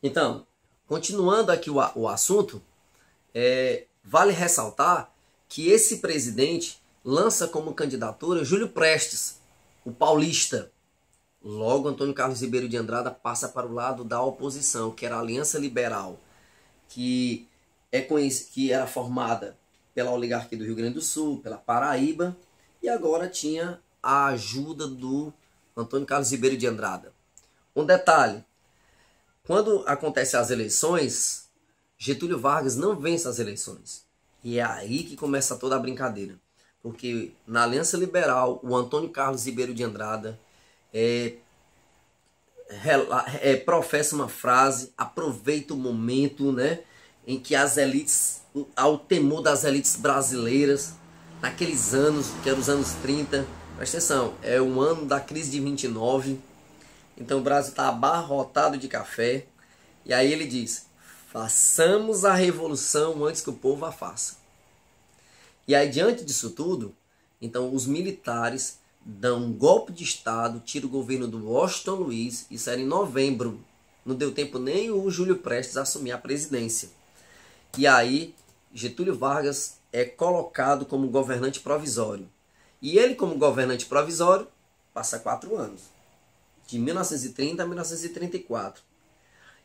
Então, continuando aqui o assunto, vale ressaltar que esse presidente lança como candidatura Júlio Prestes, o paulista. Logo, Antônio Carlos Ribeiro de Andrada passa para o lado da oposição, que era a Aliança Liberal, que era formada pela oligarquia do Rio Grande do Sul, pela Paraíba, e agora tinha a ajuda do Antônio Carlos Ribeiro de Andrada. Um detalhe, quando acontecem as eleições, Getúlio Vargas não vence as eleições. E é aí que começa toda a brincadeira. Porque na Aliança Liberal, o Antônio Carlos Ribeiro de Andrada professa uma frase, aproveita o momento, né, em que as elites, ao temor das elites brasileiras, naqueles anos, que eram os anos 30, presta atenção, é o ano da crise de 29, então o Brasil está abarrotado de café, e aí ele diz, façamos a revolução antes que o povo a faça. E aí, diante disso tudo, então os militares dão um golpe de Estado, tiram o governo do Washington Luiz, isso era em novembro, não deu tempo nem o Júlio Prestes assumir a presidência. E aí, Getúlio Vargas é colocado como governante provisório. E ele, como governante provisório, passa 4 anos, de 1930 a 1934.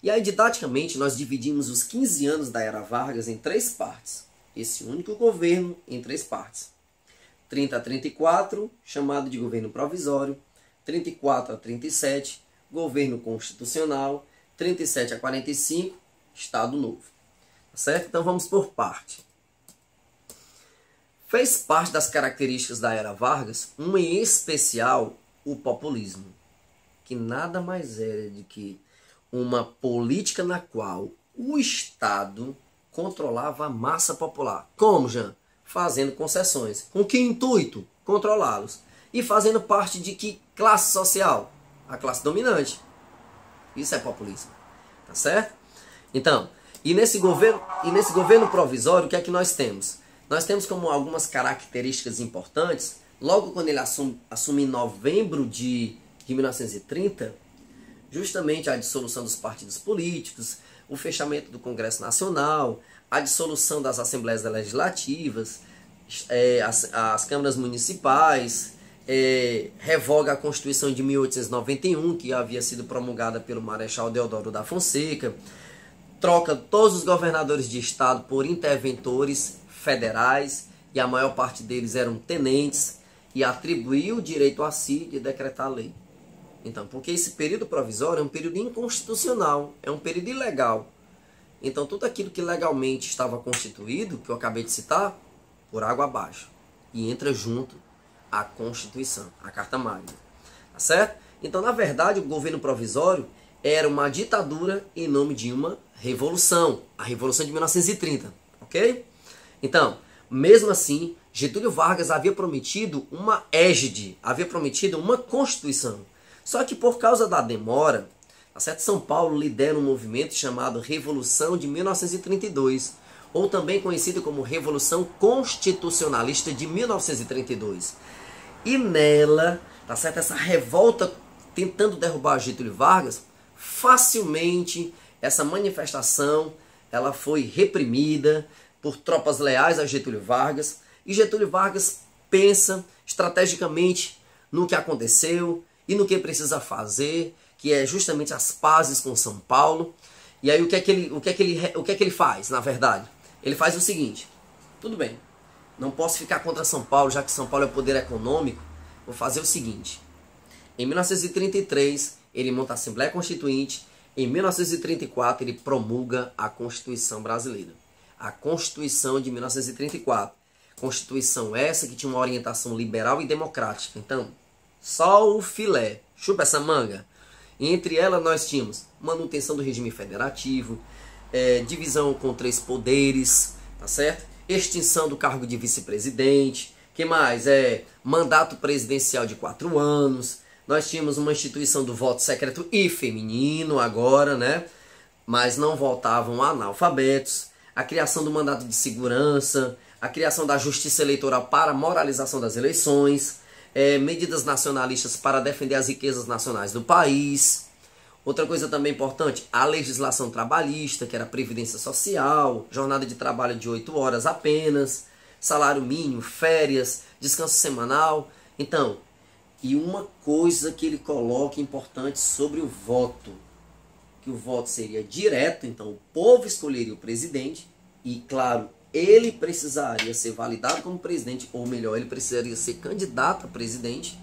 E aí, didaticamente, nós dividimos os 15 anos da era Vargas em 3 partes. Esse único governo em 3 partes. 30 a 34, chamado de governo provisório. 34 a 37, governo constitucional. 37 a 45, Estado Novo. Tá certo? Então vamos por parte. Fez parte das características da era Vargas, uma em especial, o populismo. Que nada mais era do que uma política na qual o Estado controlava a massa popular. Como, Jean? Fazendo concessões. Com que intuito? Controlá-los. E fazendo parte de que classe social? A classe dominante. Isso é populismo. Tá certo? Então, e nesse governo provisório, o que é que nós temos? Nós temos como algumas características importantes, logo quando ele assume em novembro de 1930, justamente a dissolução dos partidos políticos, o fechamento do Congresso Nacional, a dissolução das Assembleias Legislativas, as câmaras municipais, revoga a Constituição de 1891, que havia sido promulgada pelo Marechal Deodoro da Fonseca, troca todos os governadores de estado por interventores federais, e a maior parte deles eram tenentes, e atribuiu o direito a si de decretar a lei. Então, porque esse período provisório é um período inconstitucional, é um período ilegal. Então, tudo aquilo que legalmente estava constituído, que eu acabei de citar, por água abaixo. E entra junto a Constituição, a Carta Magna. Tá certo? Então, na verdade, o governo provisório era uma ditadura em nome de uma revolução. A Revolução de 1930. Ok? Então, mesmo assim, Getúlio Vargas havia prometido uma égide, havia prometido uma Constituição. Só que por causa da demora, tá certo? São Paulo lidera um movimento chamado Revolução de 1932, ou também conhecido como Revolução Constitucionalista de 1932. E nela, tá certo? Essa revolta tentando derrubar Getúlio Vargas, facilmente essa manifestação ela foi reprimida por tropas leais a Getúlio Vargas, e Getúlio Vargas pensa estrategicamente no que aconteceu e no que precisa fazer, que é justamente as pazes com São Paulo. E aí o que é que ele faz, na verdade? Ele faz o seguinte: tudo bem, não posso ficar contra São Paulo, já que São Paulo é o poder econômico, vou fazer o seguinte. Em 1933, ele monta a Assembleia Constituinte. Em 1934, ele promulga a Constituição Brasileira. A Constituição de 1934. Constituição essa que tinha uma orientação liberal e democrática. Então, só o filé, chupa essa manga. E entre elas nós tínhamos manutenção do regime federativo, divisão com 3 poderes, tá certo? Extinção do cargo de vice-presidente, que mais? Mandato presidencial de 4 anos, nós tínhamos uma instituição do voto secreto e feminino agora, né? Mas não votavam analfabetos, a criação do mandato de segurança, a criação da justiça eleitoral para moralização das eleições, medidas nacionalistas para defender as riquezas nacionais do país, Outra coisa também importante, a legislação trabalhista, que era a previdência social, jornada de trabalho de 8 horas apenas, salário mínimo, férias, descanso semanal. Então, e uma coisa que ele coloca importante sobre o voto, que o voto seria direto, então o povo escolheria o presidente e, claro, ele precisaria ser validado como presidente, ou melhor, ele precisaria ser candidato a presidente,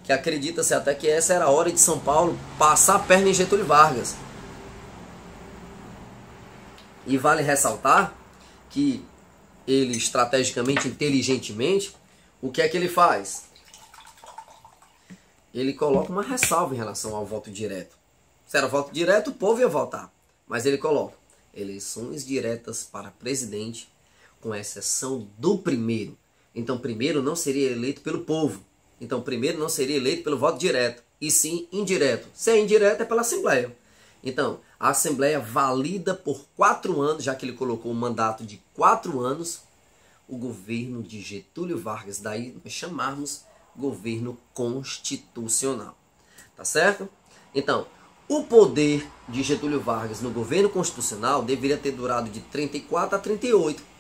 que acredita-se até que essa era a hora de São Paulo passar a perna em Getúlio Vargas. E vale ressaltar que ele, estrategicamente, inteligentemente, o que é que ele faz? Ele coloca uma ressalva em relação ao voto direto. Se era voto direto, o povo ia votar. Mas ele coloca eleições diretas para presidente, com exceção do primeiro. Então, primeiro não seria eleito pelo povo. Então, primeiro não seria eleito pelo voto direto, e sim indireto. Se é indireto, é pela Assembleia. Então, a Assembleia valida por 4 anos, já que ele colocou um mandato de 4 anos, o governo de Getúlio Vargas. Daí nós chamarmos governo constitucional. Tá certo? Então, o poder de Getúlio Vargas no governo constitucional deveria ter durado de 34 a 38.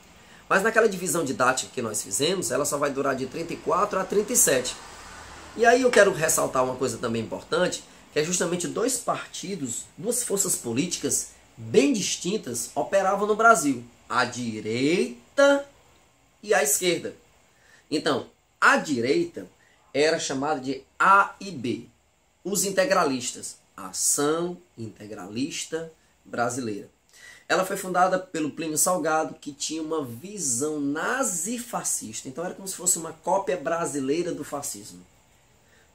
Mas naquela divisão didática que nós fizemos, ela só vai durar de 34 a 37. E aí eu quero ressaltar uma coisa também importante, que é justamente 2 partidos, 2 forças políticas bem distintas operavam no Brasil. A direita e a esquerda. Então, a direita era chamada de A e B. Os integralistas, Ação Integralista Brasileira. Ela foi fundada pelo Plínio Salgado, que tinha uma visão nazifascista. Então era como se fosse uma cópia brasileira do fascismo.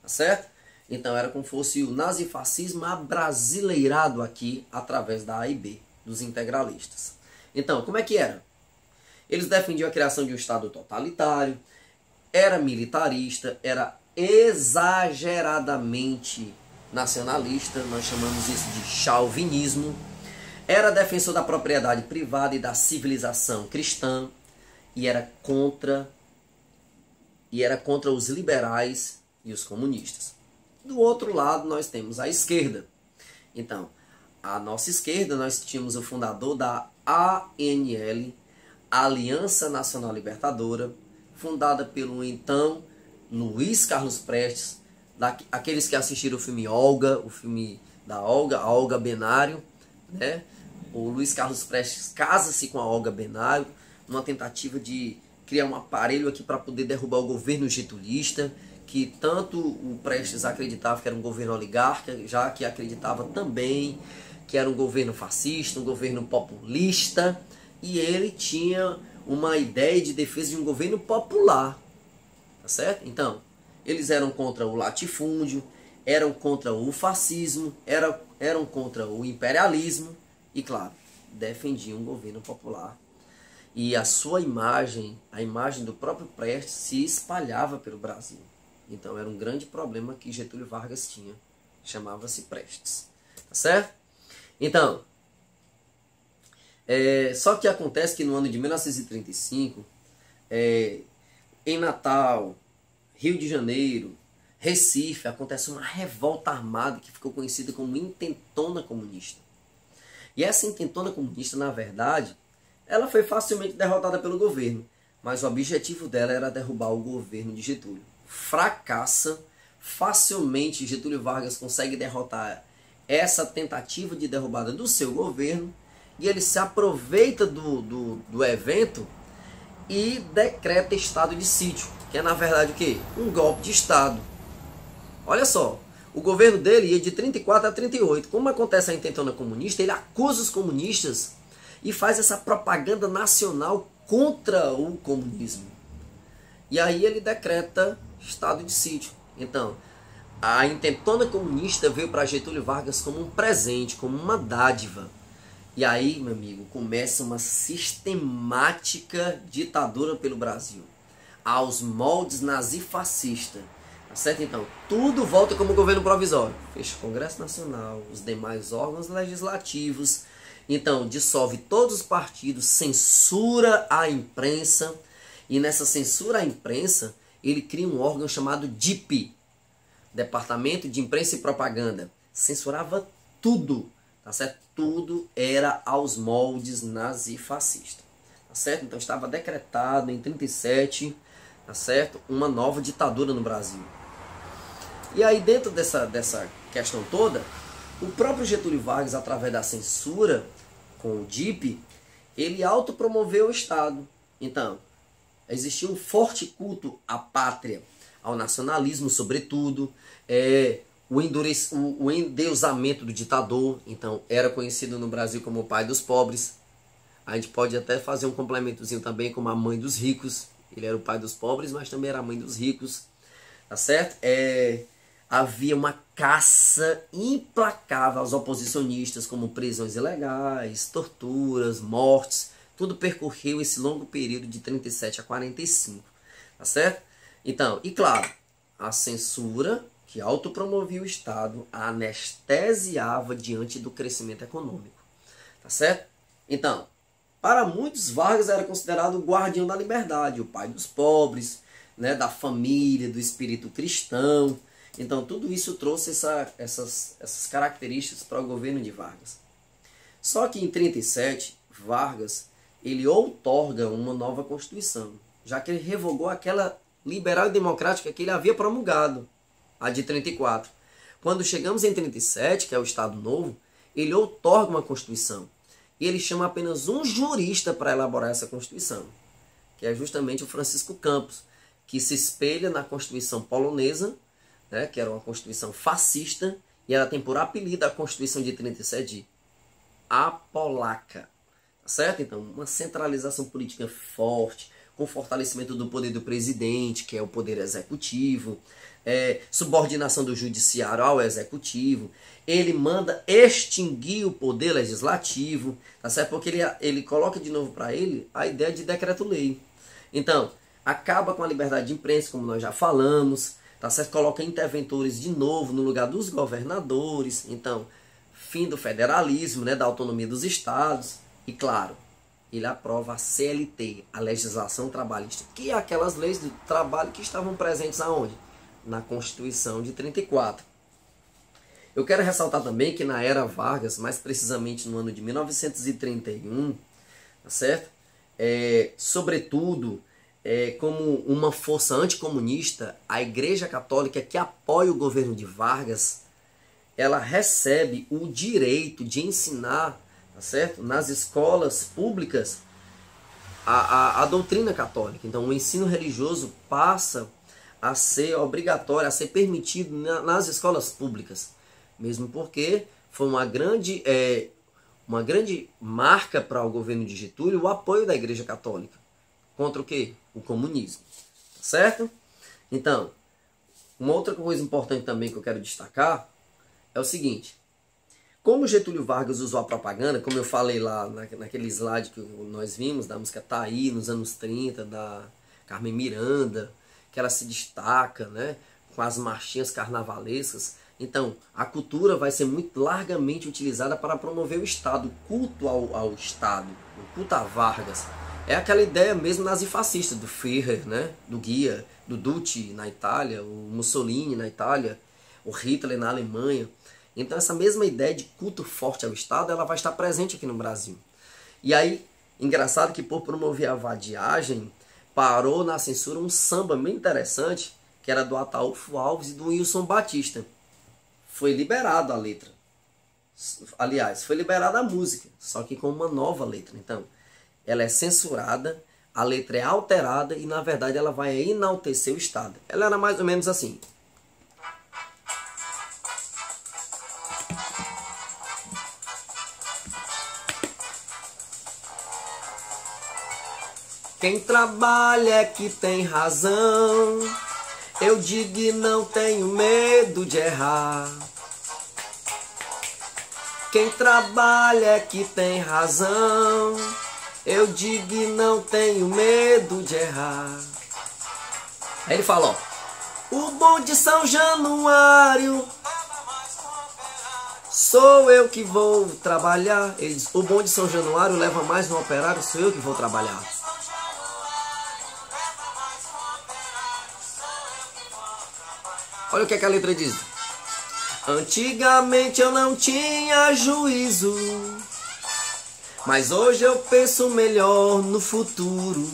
Tá certo? Então era como se fosse o nazifascismo abrasileirado aqui através da A e B, dos integralistas. Então, como é que era? Eles defendiam a criação de um Estado totalitário, era militarista, era exageradamente nacionalista, nós chamamos isso de chauvinismo. Era defensor da propriedade privada e da civilização cristã e era contra os liberais e os comunistas. Do outro lado nós temos a esquerda. Então, a nossa esquerda nós tínhamos o fundador da ANL, Aliança Nacional Libertadora, fundada pelo então Luiz Carlos Prestes, aqueles que assistiram o filme Olga, o filme da Olga, a Olga Benário, né? O Luiz Carlos Prestes casa-se com a Olga Benário, numa tentativa de criar um aparelho aqui para poder derrubar o governo getulista, que tanto o Prestes acreditava que era um governo oligarca, já que acreditava também que era um governo fascista, um governo populista, e ele tinha uma ideia de defesa de um governo popular, tá certo? Então, eles eram contra o latifúndio, eram contra o fascismo, eram contra o imperialismo e, claro, defendiam um governo popular. E a sua imagem, a imagem do próprio Prestes, se espalhava pelo Brasil. Então era um grande problema que Getúlio Vargas tinha. Chamava-se Prestes. Tá certo? Então, só que acontece que no ano de 1935, em Natal, Rio de Janeiro, Recife, acontece uma revolta armada que ficou conhecida como Intentona Comunista. E essa Intentona Comunista, na verdade, ela foi facilmente derrotada pelo governo, mas o objetivo dela era derrubar o governo de Getúlio. Fracassa, facilmente Getúlio Vargas consegue derrotar essa tentativa de derrubada do seu governo, e ele se aproveita do evento e decreta estado de sítio, que é na verdade o quê? Um golpe de Estado. Olha só, o governo dele ia de 34 a 38. Como acontece a Intentona Comunista, ele acusa os comunistas e faz essa propaganda nacional contra o comunismo. E aí ele decreta estado de sítio. Então, a Intentona Comunista veio para Getúlio Vargas como um presente, como uma dádiva. E aí, meu amigo, começa uma sistemática ditadura pelo Brasil, aos moldes nazifascista. Tá certo? Então, tudo volta como governo provisório. Fecha o Congresso Nacional, os demais órgãos legislativos. Então, dissolve todos os partidos, censura a imprensa. E nessa censura à imprensa, ele cria um órgão chamado DIP, Departamento de Imprensa e Propaganda. Censurava tudo, tá certo? Tudo era aos moldes nazifascista, tá certo? Então estava decretado em 37, tá certo? Uma nova ditadura no Brasil. E aí dentro dessa questão toda, o próprio Getúlio Vargas, através da censura com o DIP, ele autopromoveu o Estado. Então, existia um forte culto à pátria, ao nacionalismo sobretudo, o endeusamento do ditador. Então, era conhecido no Brasil como o pai dos pobres. A gente pode até fazer um complementozinho também como a mãe dos ricos. Ele era o pai dos pobres, mas também era a mãe dos ricos. Tá certo? Havia uma caça implacável aos oposicionistas, como prisões ilegais, torturas, mortes. Tudo percorreu esse longo período de 37 a 45. Tá certo? Então, e claro, a censura que autopromovia o Estado a anestesiava diante do crescimento econômico. Tá certo? Então, para muitos, Vargas era considerado o guardião da liberdade, o pai dos pobres, né, da família, do espírito cristão. Então, tudo isso trouxe essas características para o governo de Vargas. Só que em 37, Vargas ele outorga uma nova Constituição, já que ele revogou aquela liberal e democrática que ele havia promulgado, a de 34. Quando chegamos em 37, que é o Estado Novo, ele outorga uma Constituição. E ele chama apenas um jurista para elaborar essa Constituição, que é justamente o Francisco Campos, que se espelha na Constituição polonesa, né, que era uma Constituição fascista, e ela tem por apelido a Constituição de 37 de a polaca. Tá certo? Então, uma centralização política forte, com fortalecimento do poder do presidente, que é o poder executivo, subordinação do judiciário ao executivo. Ele manda extinguir o poder legislativo, tá certo? Porque ele coloca de novo para ele a ideia de decreto-lei. Então, acaba com a liberdade de imprensa, como nós já falamos, tá certo? Coloca interventores de novo no lugar dos governadores. Então, fim do federalismo, né, da autonomia dos estados. E claro, ele aprova a CLT, a legislação trabalhista, que é aquelas leis do trabalho que estavam presentes aonde? Na Constituição de 34. Eu quero ressaltar também que na era Vargas, mais precisamente no ano de 1931, tá certo? Sobretudo, como uma força anticomunista, a Igreja Católica que apoia o governo de Vargas, ela recebe o direito de ensinar, tá certo? Nas escolas públicas a doutrina católica. Então o ensino religioso passa a ser obrigatório, a ser permitido nas escolas públicas. Mesmo porque foi uma grande marca para o governo de Getúlio o apoio da Igreja Católica. Contra o quê? O comunismo. Tá certo? Então, uma outra coisa importante também que eu quero destacar é o seguinte. Como Getúlio Vargas usou a propaganda, como eu falei lá naquele slide que nós vimos, da música Tá Aí, nos anos 30, da Carmen Miranda, que ela se destaca, né, com as marchinhas carnavalescas. Então, a cultura vai ser muito largamente utilizada para promover o Estado, o culto ao Estado, o culto a Vargas. É aquela ideia mesmo nazifascista, do Führer, né, do Guia, do Duce na Itália, o Mussolini na Itália, o Hitler na Alemanha. Então essa mesma ideia de culto forte ao Estado, ela vai estar presente aqui no Brasil. E aí, engraçado que por promover a vadiagem, parou na censura um samba bem interessante, que era do Ataúfo Alves e do Wilson Batista. Foi liberado a letra. Aliás, foi liberada a música, só que com uma nova letra. Então, ela é censurada, a letra é alterada e, na verdade, ela vai enaltecer o Estado. Ela era mais ou menos assim. Quem trabalha é que tem razão, eu digo e não tenho medo de errar. Quem trabalha é que tem razão, eu digo e não tenho medo de errar. Aí ele fala, ó, o bom de São Januário sou eu que vou trabalhar. Ele diz, o bom de São Januário leva mais no operário, sou eu que vou trabalhar. Olha o que a letra diz. Antigamente eu não tinha juízo, mas hoje eu penso melhor no futuro.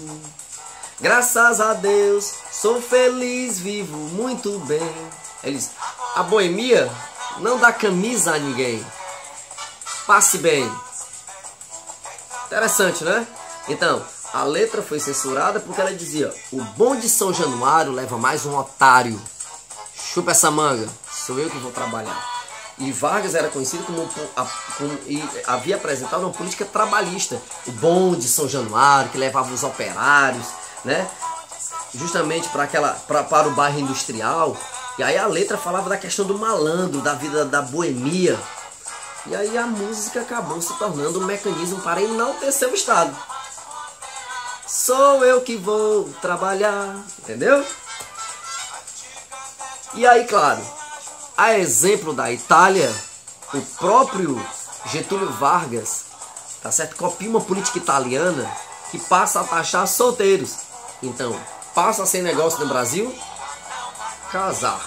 Graças a Deus, sou feliz, vivo muito bem. Eles, a boemia não dá camisa a ninguém. Passe bem. Interessante, né? Então, a letra foi censurada porque ela dizia: o bonde de São Januário leva mais um otário. Chupa essa manga, sou eu que vou trabalhar. E Vargas era conhecido e havia apresentado uma política trabalhista. O bonde de São Januário, que levava os operários, né? Justamente para o bairro industrial. E aí a letra falava da questão do malandro, da vida da boemia. E aí a música acabou se tornando um mecanismo para enaltecer o Estado. Sou eu que vou trabalhar, entendeu? E aí, claro, a exemplo da Itália, o próprio Getúlio Vargas, tá certo? Copia uma política italiana que passa a taxar solteiros. Então, passa a ser negócio no Brasil, casar,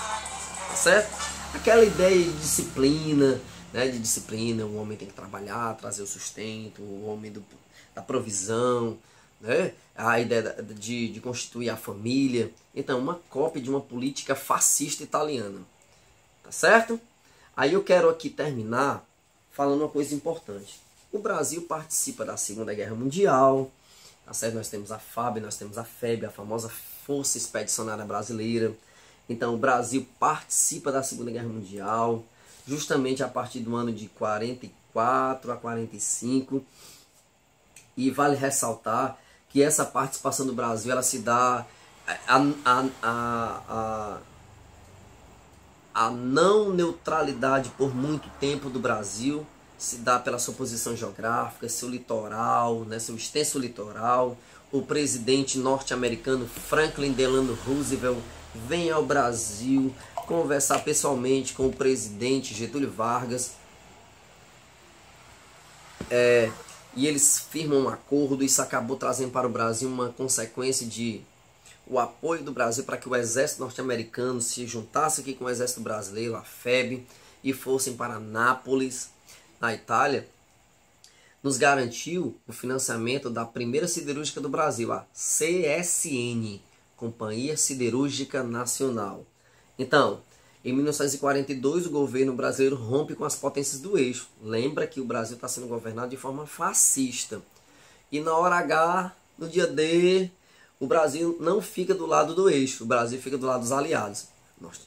tá certo? Aquela ideia de disciplina, né? De disciplina, o homem tem que trabalhar, trazer o sustento, o homem da provisão, né? A ideia de constituir a família. Então, uma cópia de uma política fascista italiana, tá certo? Aí eu quero aqui terminar falando uma coisa importante. O Brasil participa da Segunda Guerra Mundial, tá certo? Nós temos a FAB, nós temos a FEB, a famosa Força Expedicionária Brasileira. Então, o Brasil participa da Segunda Guerra Mundial, justamente a partir do ano de 44 a 45. E vale ressaltar que essa participação do Brasil, ela se dá a não neutralidade por muito tempo do Brasil se dá pela sua posição geográfica, seu litoral, né, seu extenso litoral. O presidente norte-americano Franklin Delano Roosevelt vem ao Brasil conversar pessoalmente com o presidente Getúlio Vargas. E eles firmam um acordo. Isso acabou trazendo para o Brasil uma consequência de o apoio do Brasil para que o exército norte-americano se juntasse aqui com o exército brasileiro, a FEB, e fossem para Nápoles, na Itália. Nos garantiu o financiamento da primeira siderúrgica do Brasil, a CSN, Companhia Siderúrgica Nacional. Então, em 1942, o governo brasileiro rompe com as potências do eixo. Lembra que o Brasil está sendo governado de forma fascista. E na hora H, no dia D, o Brasil não fica do lado do eixo. O Brasil fica do lado dos aliados.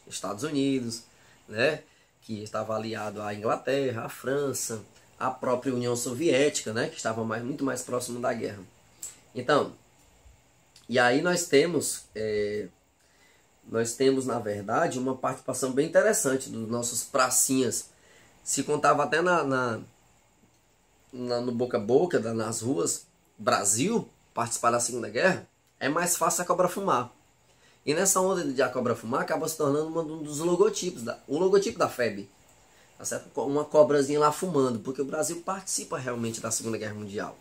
Estados Unidos, né, que estava aliado à Inglaterra, à França, à própria União Soviética, né, que estava muito mais próximo da guerra. Então, e aí nós temos, na verdade, uma participação bem interessante dos nossos pracinhas. Se contava até no boca a boca, nas ruas, Brasil, participar da Segunda Guerra, é mais fácil a cobra fumar. E nessa onda de a cobra fumar, acaba se tornando um dos logotipos, o logotipo da FEB. Tá certo? Uma cobrazinha lá fumando, porque o Brasil participa realmente da Segunda Guerra Mundial.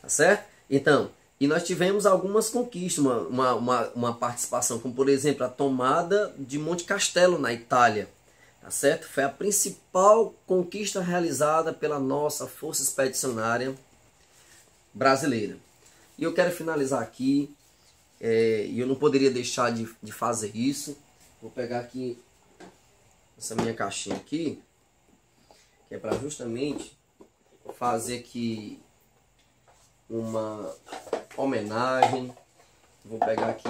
Tá certo? Então, e nós tivemos algumas conquistas, uma participação, como por exemplo a tomada de Monte Castelo na Itália. Tá certo? Foi a principal conquista realizada pela nossa Força Expedicionária Brasileira. E eu quero finalizar aqui, e eu não poderia deixar de fazer isso. Vou pegar aqui essa minha caixinha aqui, que é para justamente fazer aqui uma homenagem. Vou pegar aqui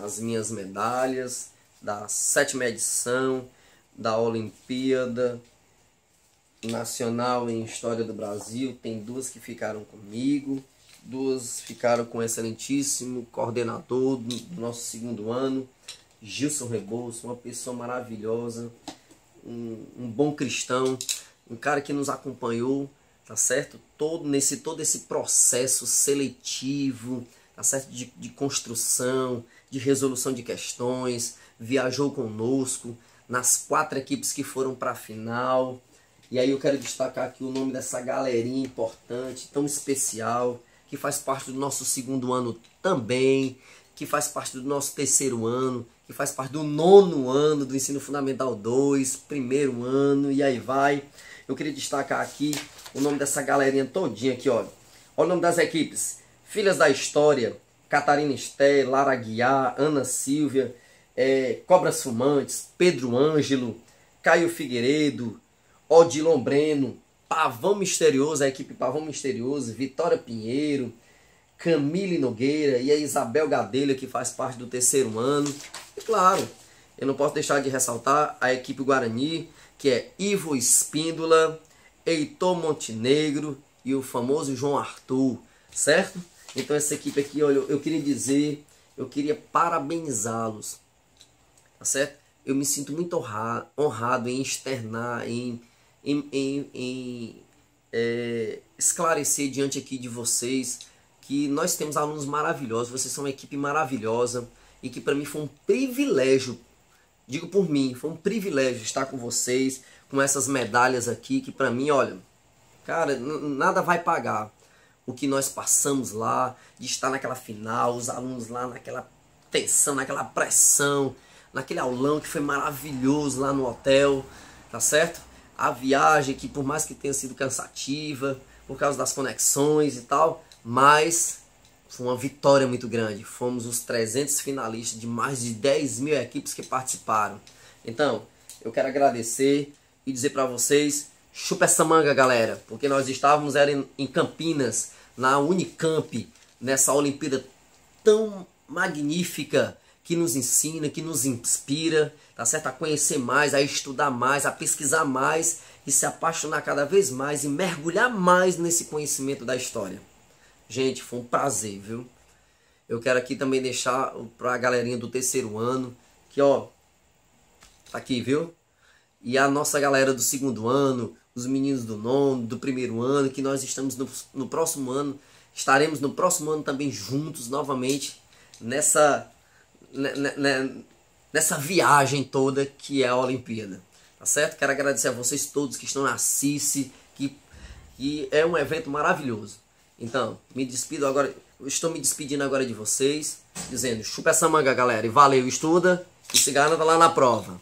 as minhas medalhas da 7ª edição da Olimpíada Nacional em História do Brasil. Tem 2 que ficaram comigo, 2 ficaram com o excelentíssimo coordenador do nosso 2º ano, Gilson Rebouças, uma pessoa maravilhosa, um bom cristão, um cara que nos acompanhou, tá certo? Todo esse processo seletivo, tá certo? De construção, de resolução de questões, viajou conosco nas 4 equipes que foram para a final. E aí eu quero destacar aqui o nome dessa galerinha importante, tão especial, que faz parte do nosso 2º ano também, que faz parte do nosso 3º ano, que faz parte do 9º ano do Ensino Fundamental 2, primeiro ano, e aí vai. Eu queria destacar aqui o nome dessa galerinha todinha aqui, ó. Olha o nome das equipes. Filhas da História, Catarina Esté, Lara Guiar, Ana Silvia, Cobras Fumantes, Pedro Ângelo, Caio Figueiredo, Odilon Breno, Pavão Misterioso, a equipe Pavão Misterioso, Vitória Pinheiro, Camille Nogueira e a Isabel Gadelha, que faz parte do 3º ano. E claro, eu não posso deixar de ressaltar a equipe Guarani, que é Ivo Espíndola, Heitor Montenegro e o famoso João Arthur, certo? Então essa equipe aqui, olha, eu queria parabenizá-los, tá certo? Eu me sinto muito honrado em externar, em esclarecer diante aqui de vocês que nós temos alunos maravilhosos, vocês são uma equipe maravilhosa e que para mim foi um privilégio, digo por mim, foi um privilégio estar com vocês, com essas medalhas aqui, que para mim, olha, cara, nada vai pagar o que nós passamos lá, de estar naquela final, os alunos lá naquela tensão, naquela pressão, naquele aulão que foi maravilhoso lá no hotel, tá certo? A viagem que por mais que tenha sido cansativa, por causa das conexões e tal, mas foi uma vitória muito grande. Fomos os 300 finalistas de mais de 10.000 equipes que participaram. Então, eu quero agradecer e dizer para vocês, chupa essa manga, galera, porque nós estávamos em Campinas, na Unicamp, nessa Olimpíada tão magnífica, que nos ensina, que nos inspira, tá certo? A conhecer mais, a estudar mais, a pesquisar mais e se apaixonar cada vez mais e mergulhar mais nesse conhecimento da história. Gente, foi um prazer, viu? Eu quero aqui também deixar para a galerinha do 3º ano, que ó, tá aqui, viu? E a nossa galera do 2º ano, os meninos do 9º, do 1º ano, que nós estamos no próximo ano, estaremos no próximo ano também juntos novamente nessa viagem toda que é a Olimpíada, tá certo? Quero agradecer a vocês todos que estão na CICE, que é um evento maravilhoso. Então, me despido agora, eu estou me despedindo agora de vocês, dizendo, chupa essa manga, galera, e valeu, estuda e se garanta lá na prova.